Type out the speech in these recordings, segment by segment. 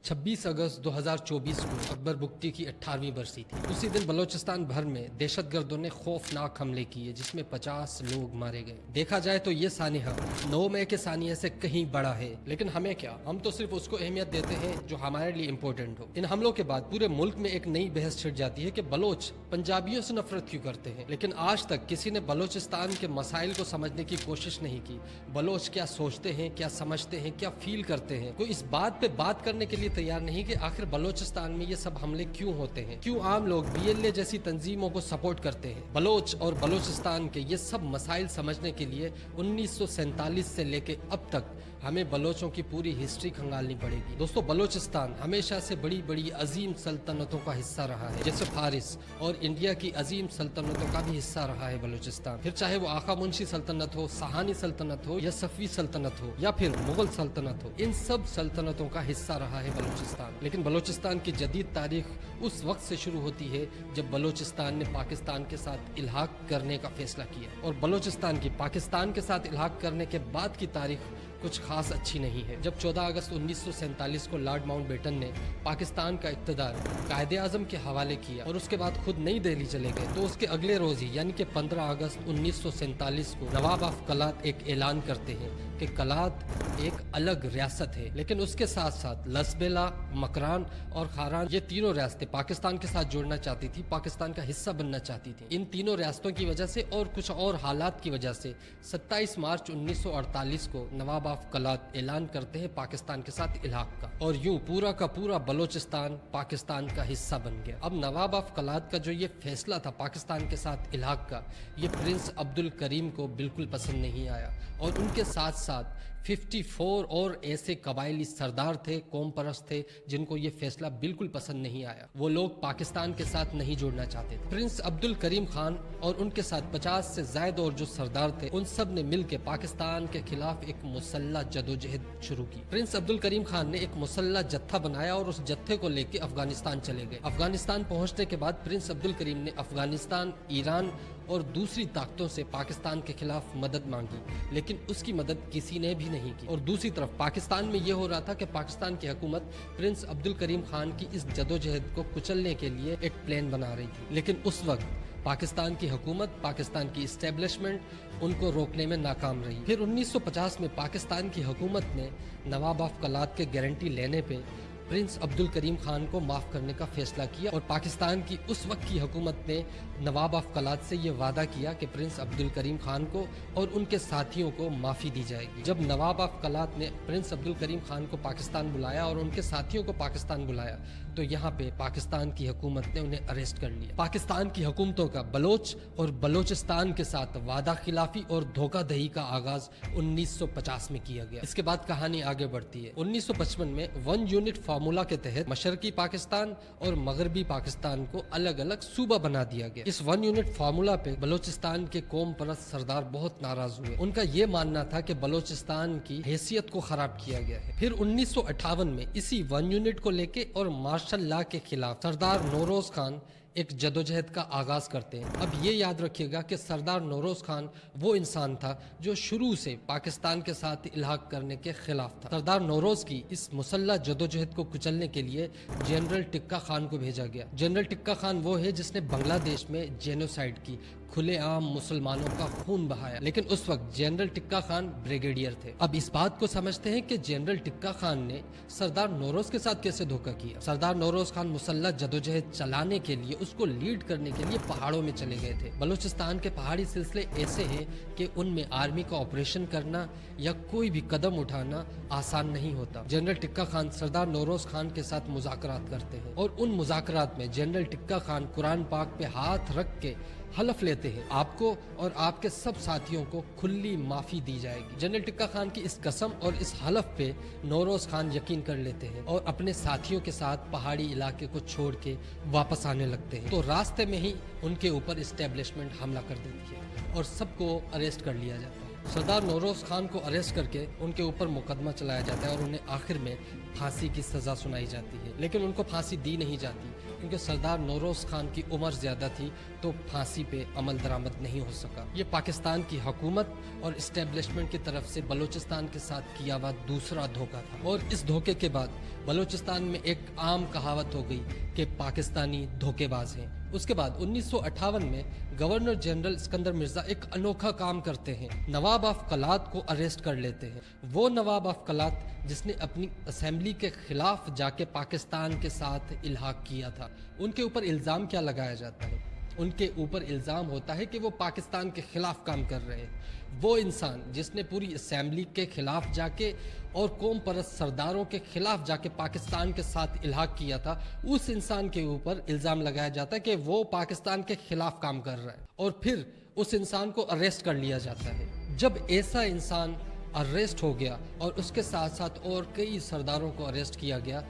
26 अगस्त 2024 को अकबर बुगटी की 18वीं बरसी थी। उसी दिन बलोचिस्तान भर में दहशतगर्दों ने खौफनाक हमले किए जिसमें 50 लोग मारे गए। देखा जाए तो ये सानिया 9 मई के सानिया से कहीं बड़ा है, लेकिन हमें क्या, हम तो सिर्फ उसको अहमियत देते हैं जो हमारे लिए इम्पोर्टेंट हो। इन हमलों के बाद पूरे मुल्क में एक नई बहस छिड़ जाती है कि बलोच पंजाबियों से नफरत क्यों करते हैं, लेकिन आज तक किसी ने बलोचिस्तान के मसाइल को समझने की कोशिश नहीं की। बलोच क्या सोचते हैं, क्या समझते हैं, क्या फील करते हैं, कोई इस बात पे बात करने के लिए तैयार नहीं कि आखिर बलोचिस्तान में ये सब हमले क्यों होते हैं, क्यों आम लोग BLA जैसी तंजीमों को सपोर्ट करते हैं। बलोच और बलोचिस्तान के ये सब मसाइल समझने के लिए 1947 से लेके अब तक हमें बलोचों की पूरी हिस्ट्री खंगालनी पड़ेगी। दोस्तों, बलोचिस्तान हमेशा से बड़ी बड़ी अजीम सल्तनतों का हिस्सा रहा है, जैसे फारिस और इंडिया की अजीम सल्तनतों का भी हिस्सा रहा है बलोचिस्तान। फिर चाहे वो आका मुंशी सल्तनत हो, सहानी सल्तनत हो, या सफवी सल्तनत हो, या फिर मुगल सल्तनत हो, इन सब सल्तनतों का हिस्सा रहा है बलोचिस्तान। लेकिन बलोचिस्तान की जदीद तारीख उस वक्त से शुरू होती है जब बलोचिस्तान ने पाकिस्तान के साथ इल्हाक करने का फैसला किया, और बलोचिस्तान की पाकिस्तान के साथ इल्हाक करने के बाद की तारीख कुछ खास अच्छी नहीं है। जब 14 अगस्त 1947 को लॉर्ड माउंटबेटन ने पाकिस्तान का इक़्तिदार कायदे आज़म के हवाले किया और उसके बाद खुद नई दिल्ली चले गए, तो उसके अगले रोज ही यानी कि 15 अगस्त 1947 को नवाब ऑफ कलात एक ऐलान करते हैं कि कलात एक अलग रियासत है। लेकिन उसके साथ साथ लसबेला, मकरान और खारान, ये तीनों रियासतें पाकिस्तान के साथ जुड़ना चाहती थी, पाकिस्तान का हिस्सा बनना चाहती थी। इन तीनों रियासतों की वजह से और कुछ और हालात की वजह से 27 मार्च 1948 को नवाब ऑफ कलात ऐलान करते हैं पाकिस्तान के साथ इल्हाक का, और यूं पूरा का पूरा बलोचिस्तान पाकिस्तान का हिस्सा बन गया। अब नवाब ऑफ कलात का जो ये फैसला था पाकिस्तान के साथ इल्हाक का, ये प्रिंस अब्दुल करीम को बिल्कुल पसंद नहीं आया, और उनके साथ साथ 54 और ऐसे कबायली सरदार थे, कौम परस्त थे, जिनको ये फैसला बिल्कुल पसंद नहीं आया। वो लोग पाकिस्तान के साथ नहीं जुड़ना चाहते थे। प्रिंस अब्दुल करीम खान और उनके साथ 50 से ज्यादा और जो सरदार थे, उन सब ने मिलकर पाकिस्तान के खिलाफ एक मुसल्ला जदोजहद शुरू की। प्रिंस अब्दुल करीम खान ने एक मुसल्ला जत्था बनाया और उस जत्थे को लेकर अफगानिस्तान चले गए। अफगानिस्तान पहुंचने के बाद प्रिंस अब्दुल करीम ने अफगानिस्तान, ईरान और दूसरी ताकतों से पाकिस्तान के खिलाफ मदद मांगी, लेकिन उसकी मदद किसी ने भी नहीं की। और दूसरी तरफ पाकिस्तान में यह हो रहा था कि पाकिस्तान की हुकूमत प्रिंस अब्दुल करीम खान की इस जदोजहद को कुचलने के लिए एक प्लान बना रही थी, लेकिन उस वक्त पाकिस्तान की हुकूमत, पाकिस्तान की इस्टेब्लिशमेंट उनको रोकने में नाकाम रही। फिर 1950 में पाकिस्तान की हुकूमत ने नवाब ऑफ कलात के गारंटी लेने पे प्रिंस अब्दुल करीम खान को माफ करने का फैसला किया, और पाकिस्तान की उस वक्त की हुकूमत ने नवाब ऑफ कलात से ये वादा किया कि प्रिंस अब्दुल करीम खान को और उनके साथियों को माफ़ी दी जाएगी। जब नवाब ऑफ कलात ने प्रिंस अब्दुल करीम खान को पाकिस्तान बुलाया और उनके साथियों को पाकिस्तान बुलाया, तो यहाँ पे पाकिस्तान की हुकूमत ने उन्हें अरेस्ट कर लिया। पाकिस्तान की हुकूमतों का बलोच और बलोचिस्तान के साथ वादा खिलाफी और धोखाधड़ी का आगाज 1950 में किया गया। इसके बाद कहानी आगे बढ़ती है। 1955 में 1 यूनिट फार्मूला के तहत मशरकी पाकिस्तान और मगरबी पाकिस्तान को अलग अलग सूबा बना दिया गया। इस 1 यूनिट फार्मूला पे बलोचिस्तान के कौम परस्त सरदार बहुत नाराज हुए। उनका ये मानना था कि बलोचिस्तान की हैसियत को खराब किया गया है। फिर 1958 में इसी 1 यूनिट को लेके और मार्शल लॉ के खिलाफ सरदार नौरोज खान एक जदोजहद का आगाज करते हैं। अब ये याद रखिएगा कि सरदार नौरोज खान वो इंसान था जो शुरू से पाकिस्तान के साथ इल्हाक करने के खिलाफ था। सरदार नौरोज की इस मुसल्ला जदोजहद को कुचलने के लिए जनरल टिक्का खान को भेजा गया। जनरल टिक्का खान वो है जिसने बांग्लादेश में जेनोसाइड की, खुलेआम मुसलमानों का खून बहाया, लेकिन उस वक्त जनरल टिक्का खान ब्रिगेडियर थे। अब इस बात को समझते हैं कि जनरल टिक्का खान ने सरदार नौरोज के साथ कैसे धोखा किया। सरदार नौरोज खान मुसल्ला जदोजहद चलाने के लिए, उसको लीड करने के लिए पहाड़ों में चले गए थे। बलूचिस्तान के पहाड़ी सिलसिले ऐसे हैं कि उनमें आर्मी का ऑपरेशन करना या कोई भी कदम उठाना आसान नहीं होता। जनरल टिक्का खान सरदार नौरोज खान के साथ मुज़ाकरात करते हैं, और उन मुज़ाकरात में जनरल टिक्का खान कुरान पाक पे हाथ रख के हलफ लेते हैं, आपको और आपके सब साथियों को खुली माफी दी जाएगी। जनरल टिक्का खान की इस कसम और इस हलफ पे नौरोज खान यकीन कर लेते हैं और अपने साथियों के साथ पहाड़ी इलाके को छोड़ के वापस आने लगते हैं। तो रास्ते में ही उनके ऊपर इस्टेब्लिशमेंट हमला कर देती है और सबको अरेस्ट कर लिया जाता है। सरदार नौरोज खान को अरेस्ट करके उनके ऊपर मुकदमा चलाया जाता है और उन्हें आखिर में फांसी की सजा सुनाई जाती है, लेकिन उनको फांसी दी नहीं जाती क्योंकि सरदार नौरोज खान की उम्र ज्यादा थी, तो फांसी पे अमल दरामद नहीं हो सका। ये पाकिस्तान की हुकूमत और इस्टेब्लिशमेंट की तरफ से बलूचिस्तान के साथ किया हुआ दूसरा धोखा था। और इस धोखे के बाद बलूचिस्तान में एक आम कहावत हो गई कि पाकिस्तानी धोखेबाज हैं। उसके बाद 1958 में गवर्नर जनरल सिकंदर मिर्जा एक अनोखा काम करते हैं, नवाब ऑफ कलात को अरेस्ट कर लेते हैं। वो नवाब ऑफ कलात जिसने अपनी असेंबली के खिलाफ जाके पाकिस्तान के साथ इल्हाक किया था। उनके ऊपर इल्ज़ाम क्या लगाया जाता है? उनके ऊपर इल्ज़ाम होता है कि वो पाकिस्तान के खिलाफ काम कर रहे हैं। वो इंसान जिसने पूरी असेंबली के खिलाफ जाके और कौम परस्त सरदारों के खिलाफ जाके पाकिस्तान के साथ इल्हाक किया था, उस इंसान के ऊपर इल्ज़ाम लगाया जाता है कि वो पाकिस्तान के खिलाफ काम कर रहा है और फिर उस इंसान को अरेस्ट कर लिया जाता है। जब ऐसा इंसान अरेस्ट हो गया और उसके साथ साथ और कई सरदारों को अरेस्ट किया गया,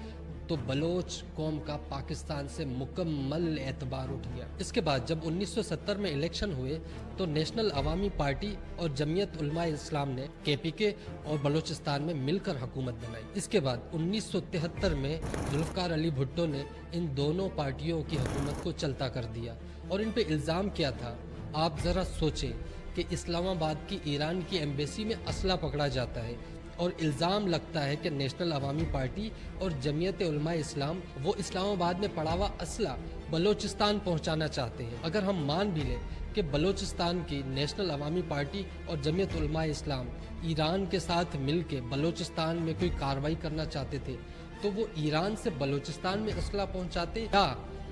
तो बलोच कौम का पाकिस्तान से मुकम्मल एतबार उठ गया। इसके बाद जब 1970 में इलेक्शन हुए तो नेशनल अवामी पार्टी और जमीयत उलमा इस्लाम ने केपीके और बलूचिस्तान में मिलकर हुकूमत बनाई। इसके बाद 1973 में जुल्फ़िकार अली भुट्टो ने इन दोनों पार्टियों की हुकूमत को चलता कर दिया और इन पे इल्ज़ाम किया था। आप ज़रा सोचें कि इस्लामाबाद की ईरान की एम्बेसी में असला पकड़ा जाता है और इल्ज़ाम लगता है कि नेशनल अवामी पार्टी और जमीयत उलमा इस्लाम वो इस्लामाबाद में पड़ा हुआ असला बलूचिस्तान पहुंचाना चाहते हैं। अगर हम मान भी लें कि बलूचिस्तान की नेशनल अवामी पार्टी और जमीयत उलमा इस्लाम ईरान के साथ मिलके बलूचिस्तान में कोई कार्रवाई करना चाहते थे, तो वो ईरान से बलूचिस्तान में असला पहुंचाते या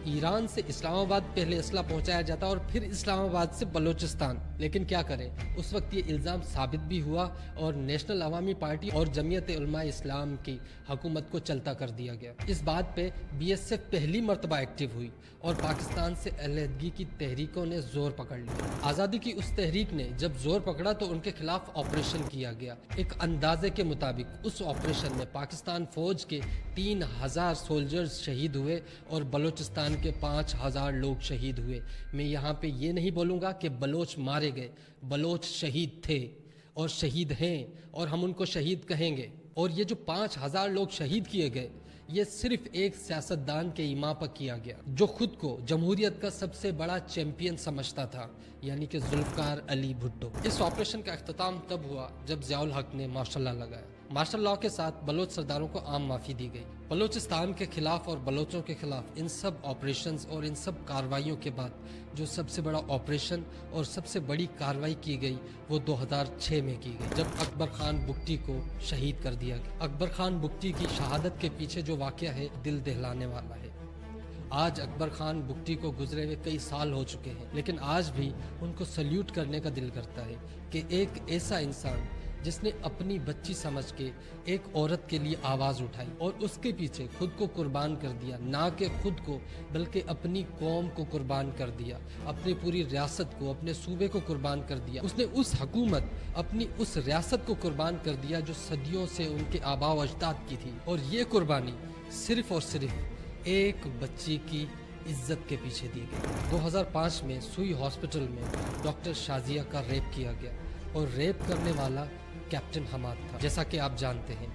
ईरान से इस्लामाबाद पहले असला पहुंचाया जाता और फिर इस्लामाबाद से बलूचिस्तान। लेकिन क्या करें, उस वक्त ये इल्ज़ाम साबित भी हुआ और नेशनल अवामी पार्टी और जमीयत उलमा इस्लाम की हुकूमत को चलता कर दिया गया। इस बात पे बीएसएफ पहली मरतबा एक्टिव हुई और पाकिस्तान से अलहदगी की तहरीकों ने जोर पकड़ लिया। आज़ादी की उस तहरीक ने जब जोर पकड़ा तो उनके खिलाफ ऑपरेशन किया गया। एक अंदाजे के मुताबिक उस ऑपरेशन में पाकिस्तान फौज के 3000 सोल्जर्स शहीद हुए और बलूचिस्तान के 5000 लोग शहीद हुए। मैं यहाँ पे ये नहीं बोलूँगा कि बलोच मारे गए, बलोच शहीद थे और शहीद हैं और हम उनको शहीद कहेंगे। और ये जो 5000 लोग शहीद किए गए, ये सिर्फ एक सियासतदान के इमा पर किया गया जो खुद को जमहूरियत का सबसे बड़ा चैंपियन समझता था, यानी कि जुल्फ़िकार अली भुट्टो। इस ऑपरेशन का अख्ताम तब हुआ जब ज़ियाउल हक ने मार्शल लॉ लगाया। मार्शल लॉ के साथ बलोच सरदारों को आम माफ़ी दी गई। बलूचिस्तान के खिलाफ और बलोचों के खिलाफ इन सब ऑपरेशंस और इन सब कार्रवाइयों के बाद जो सबसे बड़ा ऑपरेशन और सबसे बड़ी कार्रवाई की गई वो 2006 में की गई, जब अकबर खान बुगटी को शहीद कर दिया गया। अकबर खान बुगटी की शहादत के पीछे जो वाक़या है दिल दहलाने वाला है। आज अकबर खान बुगटी को गुजरे हुए कई साल हो चुके हैं, लेकिन आज भी उनको सल्यूट करने का दिल करता है कि एक ऐसा इंसान जिसने अपनी बच्ची समझ के एक औरत के लिए आवाज़ उठाई और उसके पीछे खुद को कुर्बान कर दिया, ना कि खुद को बल्कि अपनी कौम को कुर्बान कर दिया, अपनी पूरी रियासत को, अपने सूबे को कुर्बान कर दिया। उसने उस हुकूमत, अपनी उस रियासत को कुर्बान कर दिया जो सदियों से उनके आबा व अजदाद की थी। और ये कुर्बानी सिर्फ और सिर्फ एक बच्ची की इज्जत के पीछे दी गई। 2005 में सुई हॉस्पिटल में डॉक्टर शाजिया का रेप किया गया और रेप करने वाला कैप्टन हमाद था। जैसा कि आप जानते हैं,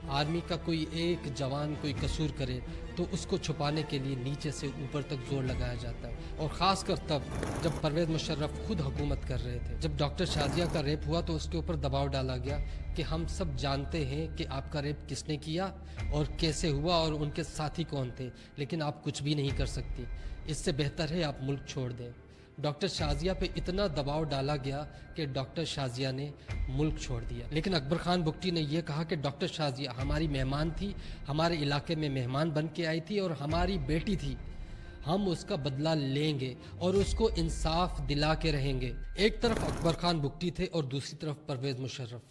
आर्मी का कोई एक जवान कोई कसूर करे तो उसको छुपाने के लिए नीचे से ऊपर तक जोर लगाया जाता है, और ख़ासकर तब जब परवेज़ मुशर्रफ खुद हुकूमत कर रहे थे। जब डॉक्टर शाजिया का रेप हुआ तो उसके ऊपर दबाव डाला गया कि हम सब जानते हैं कि आपका रेप किसने किया और कैसे हुआ और उनके साथी कौन थे, लेकिन आप कुछ भी नहीं कर सकती। इससे बेहतर है आप मुल्क छोड़ दें। डॉक्टर शाजिया पे इतना दबाव डाला गया कि डॉक्टर शाजिया ने मुल्क छोड़ दिया। लेकिन अकबर खान बुगटी ने यह कहा कि डॉक्टर शाजिया हमारी मेहमान थी, हमारे इलाके में मेहमान बन के आई थी और हमारी बेटी थी, हम उसका बदला लेंगे और उसको इंसाफ दिला के रहेंगे। एक तरफ अकबर खान बुगटी थे और दूसरी तरफ परवेज़ मुशर्रफ।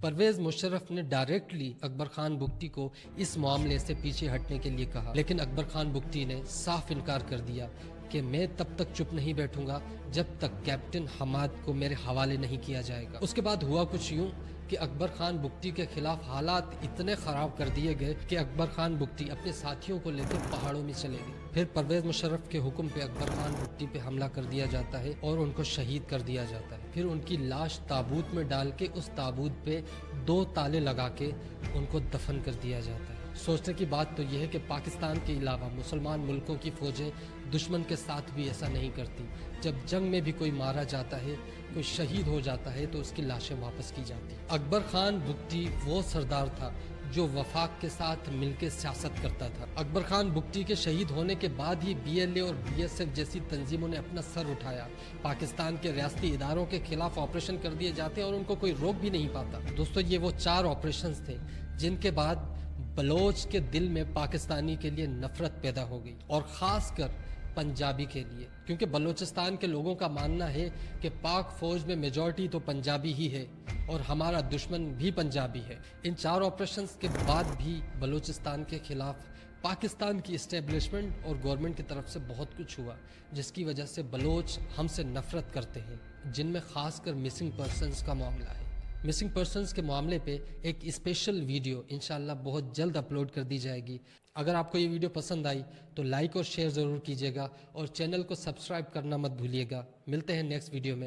परवेज़ मुशर्रफ ने डायरेक्टली अकबर खान बुगटी को इस मामले से पीछे हटने के लिए कहा, लेकिन अकबर खान बुगटी ने साफ इनकार कर दिया कि मैं तब तक चुप नहीं बैठूंगा जब तक कैप्टन हमाद को मेरे हवाले नहीं किया जाएगा। उसके बाद हुआ कुछ यूं कि अकबर खान बुगटी के खिलाफ हालात इतने ख़राब कर दिए गए कि अकबर खान बुगटी अपने साथियों को लेकर पहाड़ों में चले गए। फिर परवेज़ मुशर्रफ के हुक्म पे अकबर खान बुगटी पे हमला कर दिया जाता है और उनको शहीद कर दिया जाता है। फिर उनकी लाश ताबूत में डाल के उस ताबूत पे 2 ताले लगा के उनको दफन कर दिया जाता है। सोचने की बात तो यह है कि पाकिस्तान के अलावा मुसलमान मुल्कों की फ़ौजें दुश्मन के साथ भी ऐसा नहीं करती। जब जंग में भी कोई मारा जाता है, कोई शहीद हो जाता है, तो उसकी लाशें वापस की जाती। अकबर खान बुगटी वो सरदार था जो वफाक के साथ मिलकर सियासत करता था। अकबर खान बुगटी के शहीद होने के बाद ही BLA और BSF जैसी तंजीमों ने अपना सर उठाया। पाकिस्तान के रियासती इदारों के खिलाफ ऑपरेशन कर दिए जाते और उनको कोई रोक भी नहीं पाता। दोस्तों, ये वो 4 ऑपरेशंस थे जिनके बाद बलोच के दिल में पाकिस्तानी के लिए नफरत पैदा हो गई, और ख़ासकर पंजाबी के लिए, क्योंकि बलूचिस्तान के लोगों का मानना है कि पाक फ़ौज में मेजॉरिटी तो पंजाबी ही है और हमारा दुश्मन भी पंजाबी है। इन 4 ऑपरेशंस के बाद भी बलूचिस्तान के ख़िलाफ़ पाकिस्तान की इस्टेब्लिशमेंट और गवर्नमेंट की तरफ से बहुत कुछ हुआ, जिसकी वजह से बलोच हमसे नफ़रत करते हैं, जिनमें ख़ासकर मिसिंग पर्सनस का मामला है। मिसिंग पर्सनस के मामले पे एक स्पेशल वीडियो इंशाल्लाह बहुत जल्द अपलोड कर दी जाएगी। अगर आपको ये वीडियो पसंद आई तो लाइक और शेयर ज़रूर कीजिएगा और चैनल को सब्सक्राइब करना मत भूलिएगा। मिलते हैं नेक्स्ट वीडियो में।